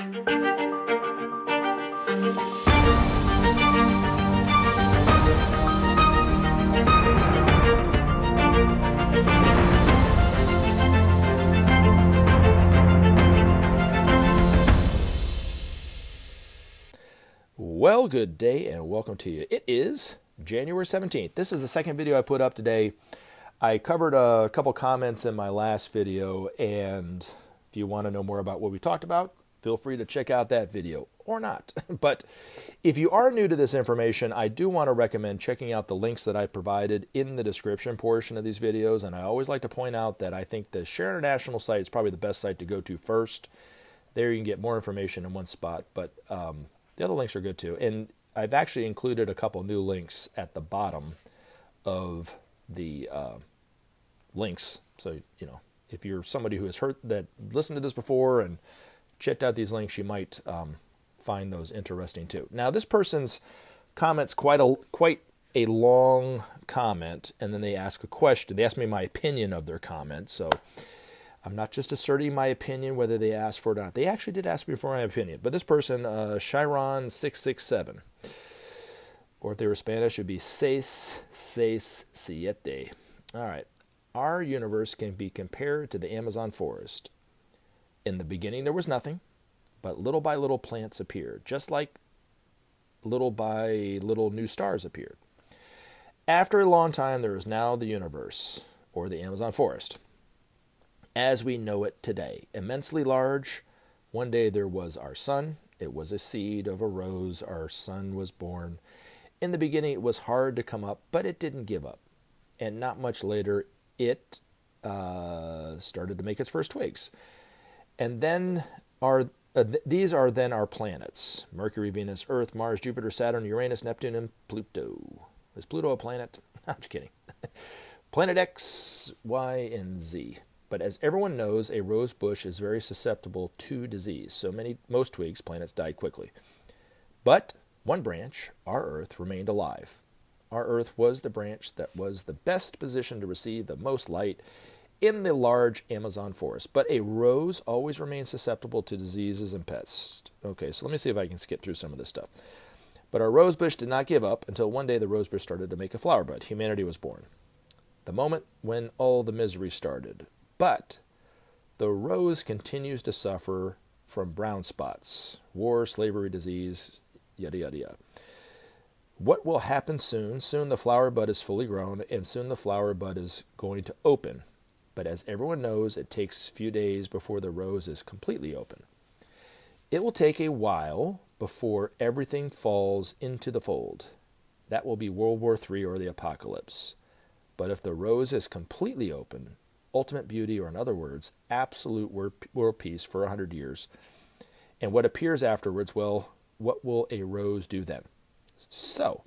Well, good day and welcome to you. It is January 17th. This is the second video I put up today. I covered a couple comments in my last video, and if you want to know more about what we talked about, feel free to check out that video or not. But if you are new to this information, I do want to recommend checking out the links that I provided in the description portion of these videos. And I always like to point out that I think the Share International site is probably the best site to go to first. There you can get more information in one spot, but the other links are good too. And I've actually included a couple new links at the bottom of the links. So, you know, if you're somebody who has heard that, listened to this before and checked out these links, you might find those interesting too. Now, this person's comment's quite a long comment, and then they ask a question. They ask me my opinion of their comment. So I'm not just asserting my opinion whether they asked for it or not. They actually did ask me for my opinion. But this person, Chiron667, or if they were Spanish, it would be 667. All right. Our universe can be compared to the Amazon forest. In the beginning, there was nothing, but little by little plants appeared, just like little by little new stars appeared. After a long time, there is now the universe, or the Amazon forest, as we know it today, immensely large. One day there was our sun. It was a seed of a rose. Our sun was born. In the beginning, it was hard to come up, but it didn't give up. And not much later, it started to make its first twigs. And then these are then our planets: Mercury, Venus, Earth, Mars, Jupiter, Saturn, Uranus, Neptune, and Pluto. Is Pluto a planet? I'm just kidding. Planet X, Y, and Z. But as everyone knows, a rose bush is very susceptible to disease. So most twigs, planets, died quickly. But one branch, our Earth, remained alive. Our Earth was the branch that was the best positioned to receive the most light in the large Amazon forest. But a rose always remains susceptible to diseases and pests. Okay, so let me see if I can skip through some of this stuff. But our rose bush did not give up until one day the rose bush started to make a flower bud. Humanity was born. The moment when all the misery started. But the rose continues to suffer from brown spots, war, slavery, disease, yada, yada, yada. What will happen soon? Soon the flower bud is fully grown, and soon the flower bud is going to open. But as everyone knows, it takes a few days before the rose is completely open. It will take a while before everything falls into the fold. That will be World War III or the apocalypse. But if the rose is completely open, ultimate beauty, or in other words, absolute world peace for 100 years. And what appears afterwards, well, what will a rose do then? So,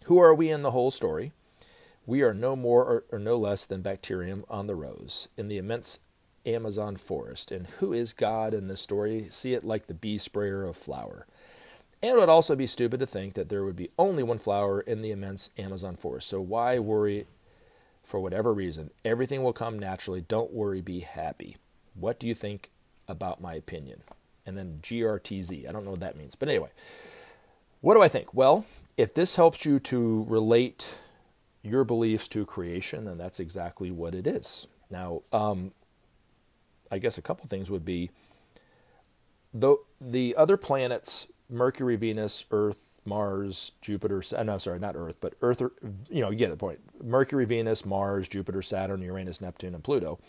who are we in the whole story? We are no more or no less than bacterium on the rose in the immense Amazon forest. And who is God in this story? See it like the bee sprayer of flower. And it would also be stupid to think that there would be only one flower in the immense Amazon forest. So why worry? For whatever reason, everything will come naturally. Don't worry, be happy. What do you think about my opinion? And then GRTZ. I don't know what that means. But anyway, what do I think? Well, if this helps you to relate your beliefs to creation, then that's exactly what it is. Now, I guess a couple things would be, the other planets, Mercury, Venus, Earth, Mars, Jupiter, no, sorry, not Earth, but Earth, you get the point. Mercury, Venus, Mars, Jupiter, Saturn, Uranus, Neptune, and Pluto.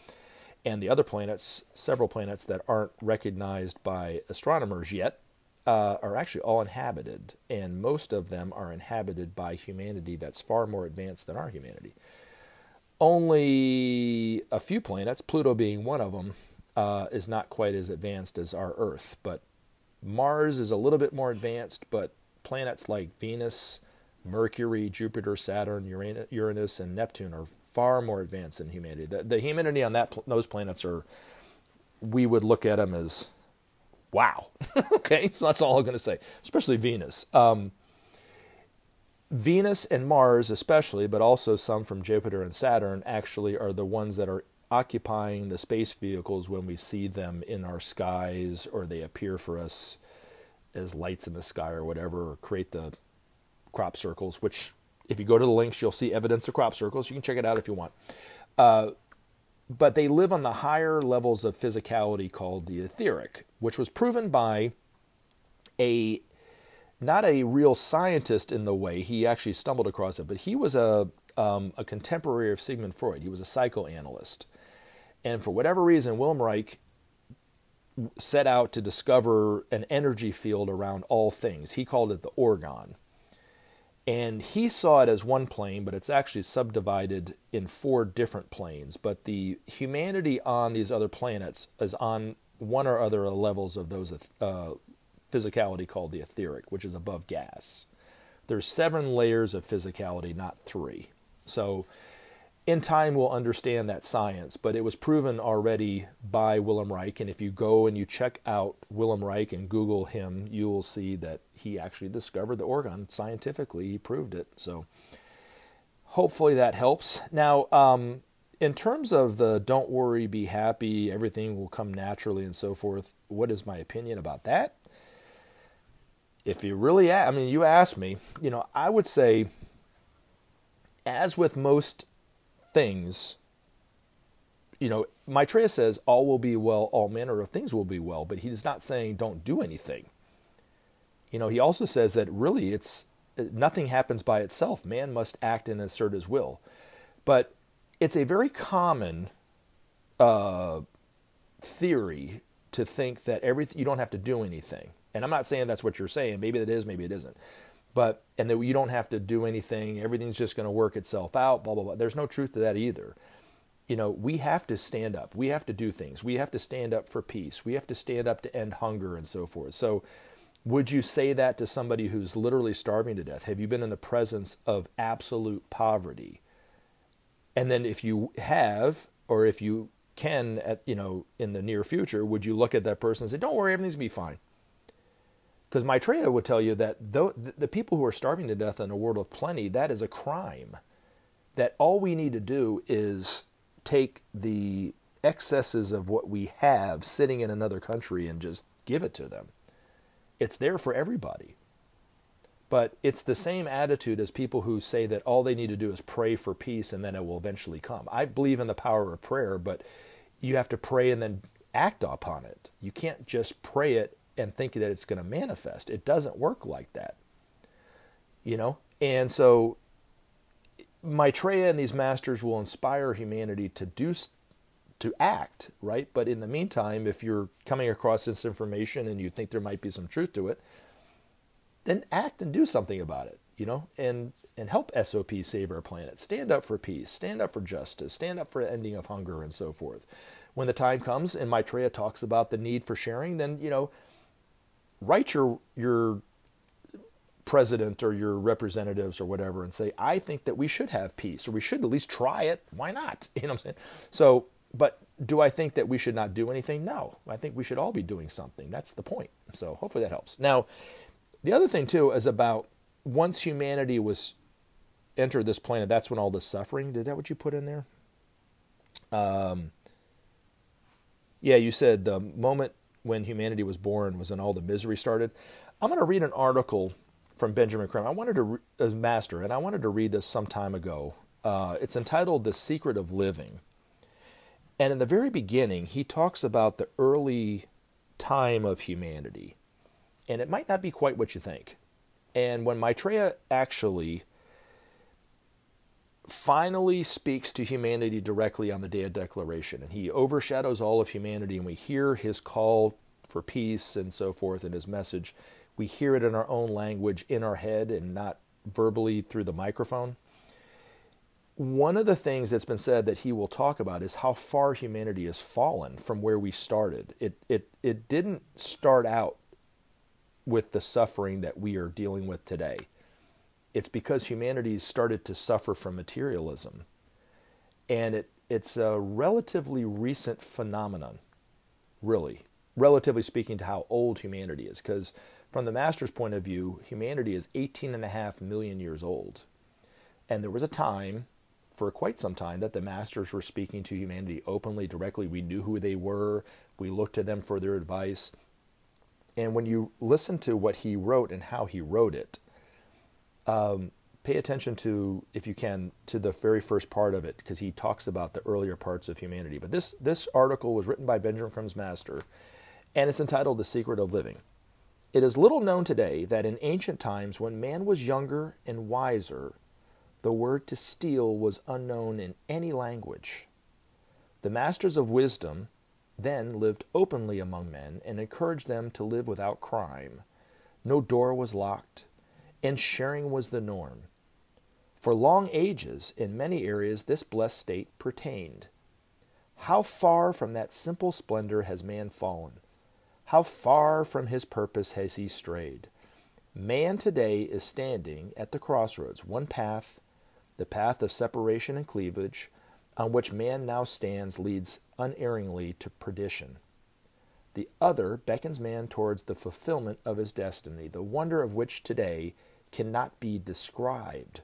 And the other planets, several planets that aren't recognized by astronomers yet, are actually all inhabited. And most of them are inhabited by humanity that's far more advanced than our humanity. Only a few planets, Pluto being one of them, is not quite as advanced as our Earth. But Mars is a little bit more advanced, but planets like Venus, Mercury, Jupiter, Saturn, Uranus, and Neptune are far more advanced than humanity. The humanity on those planets we would look at them as, wow. Okay, so that's all I'm going to say, especially Venus. Venus and Mars especially, but also some from Jupiter and Saturn, actually are the ones that are occupying the space vehicles when we see them in our skies, or they appear for us as lights in the sky or whatever, or create the crop circles, which if you go to the links, you'll see evidence of crop circles. You can check it out if you want. But they live on the higher levels of physicality called the etheric, which was proven by not a real scientist in the way, he actually stumbled across it, but he was a contemporary of Sigmund Freud. He was a psychoanalyst. And for whatever reason, Wilhelm Reich set out to discover an energy field around all things. He called it the orgon. And he saw it as one plane, but it's actually subdivided in 4 different planes. But the humanity on these other planets is on one or other levels of those physicality called the etheric, which is above gas. There's 7 layers of physicality, not 3. So in time we'll understand that science, but it was proven already by Wilhelm Reich, and if you go and you check out Wilhelm Reich and Google him, you will see that he actually discovered the orgon scientifically. He proved it. So hopefully that helps. Now, in terms of the don't worry, be happy, everything will come naturally and so forth, what is my opinion about that? If you really, you asked me, I would say, as with most things, Maitreya says all will be well, all manner of things will be well, but he's not saying don't do anything. He also says that really nothing happens by itself. Man must act and assert his will. But it's a very common theory to think that you don't have to do anything. And I'm not saying that's what you're saying. Maybe it is, maybe it isn't. And that you don't have to do anything. Everything's just going to work itself out, blah, blah, blah. There's no truth to that either. We have to stand up. We have to do things. We have to stand up for peace. We have to stand up to end hunger and so forth. So would you say that to somebody who's literally starving to death? Have you been in the presence of absolute poverty? And then if you have, or if you can, in the near future, would you look at that person and say, don't worry, everything's going to be fine? Because Maitreya would tell you that the people who are starving to death in a world of plenty, that is a crime. That all we need to do is take the excesses of what we have sitting in another country and just give it to them. It's there for everybody. But it's the same attitude as people who say that all they need to do is pray for peace and then it will eventually come. I believe in the power of prayer, but you have to pray and then act upon it. You can't just pray it and think that it's going to manifest. It doesn't work like that. And so Maitreya and these masters will inspire humanity to act, right? But in the meantime, if you're coming across this information and you think there might be some truth to it, then act and do something about it, and help SOP save our planet. Stand up for peace, stand up for justice, stand up for the ending of hunger and so forth. When the time comes and Maitreya talks about the need for sharing, then, write your president or your representatives or whatever and say, I think that we should have peace, or we should at least try it. Why not? You know what I'm saying? So, but do I think that we should not do anything? No. I think we should all be doing something. That's the point. So hopefully that helps. Now, the other thing too is about once humanity was entered this planet, that's when all the suffering, is that what you put in there? Yeah, you said the moment when humanity was born was when all the misery started. I'm going to read an article from Benjamin Creme. I wanted to, as master, and I wanted to read this some time ago. It's entitled The Secret of Living. And in the very beginning, he talks about the early time of humanity. And it might not be quite what you think. And when Maitreya actually finally speaks to humanity directly on the Day of Declaration, and he overshadows all of humanity, and we hear his call for peace and so forth in his message. We hear it in our own language, in our head, and not verbally through the microphone. One of the things that's been said that he will talk about is how far humanity has fallen from where we started. It didn't start out with the suffering that we are dealing with today. It's because humanity started to suffer from materialism. And it's a relatively recent phenomenon, really, relatively speaking to how old humanity is. Because from the master's point of view, humanity is 18.5 million years old. And there was a time for quite some time that the masters were speaking to humanity openly, directly. We knew who they were. We looked to them for their advice. And when you listen to what he wrote and how he wrote it, pay attention to, if you can, to the very first part of it, because he talks about the earlier parts of humanity. But this article was written by Benjamin Crime's master, and it's entitled The Secret of Living. It is little known today that in ancient times, when man was younger and wiser, the word to steal was unknown in any language. The masters of wisdom then lived openly among men and encouraged them to live without crime. No door was locked, and sharing was the norm. For long ages, in many areas, this blessed state pertained. How far from that simple splendor has man fallen? How far from his purpose has he strayed? Man today is standing at the crossroads, one path, the path of separation and cleavage, on which man now stands, leads unerringly to perdition. The other beckons man towards the fulfillment of his destiny, the wonder of which today cannot be described.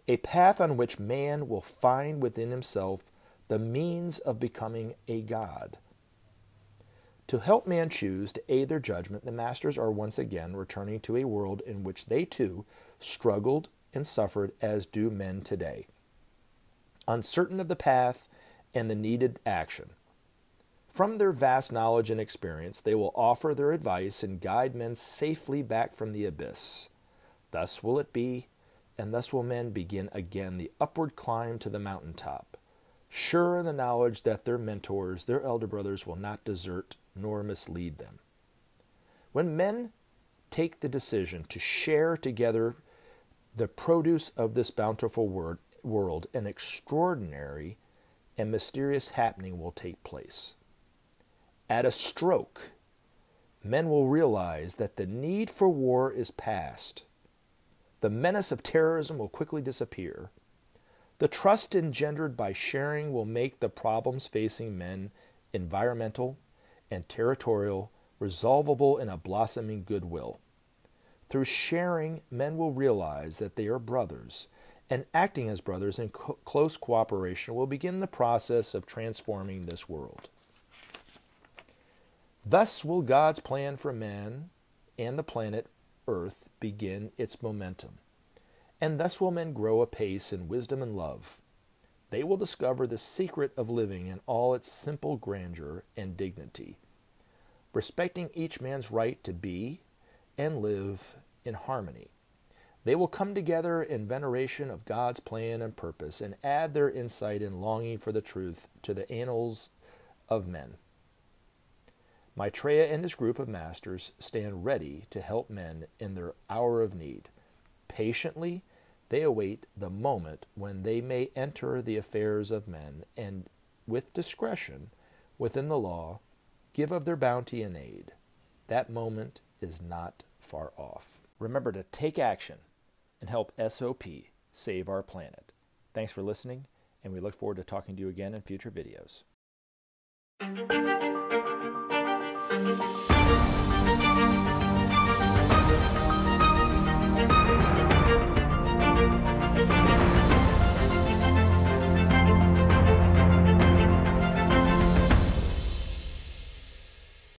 A path on which man will find within himself the means of becoming a god. To help man choose to aid their judgment, the masters are once again returning to a world in which they too struggled and suffered as do men today, uncertain of the path and the needed action. From their vast knowledge and experience, they will offer their advice and guide men safely back from the abyss. Thus will it be, and thus will men begin again the upward climb to the mountaintop, sure in the knowledge that their mentors, their elder brothers, will not desert nor mislead them. When men take the decision to share together the produce of this bountiful world, an extraordinary and mysterious happening will take place. At a stroke, men will realize that the need for war is past. The menace of terrorism will quickly disappear. The trust engendered by sharing will make the problems facing men, environmental and territorial, resolvable in a blossoming goodwill. Through sharing, men will realize that they are brothers, and acting as brothers in close cooperation will begin the process of transforming this world. Thus will God's plan for man and the planet Earth begin its momentum, and thus will men grow apace in wisdom and love. They will discover the secret of living in all its simple grandeur and dignity, respecting each man's right to be and live in harmony. They will come together in veneration of God's plan and purpose and add their insight and longing for the truth to the annals of men. Maitreya and his group of masters stand ready to help men in their hour of need. Patiently, they await the moment when they may enter the affairs of men and, with discretion, within the law, give of their bounty and aid. That moment is not far off. Remember to take action and help SOP save our planet. Thanks for listening, and we look forward to talking to you again in future videos.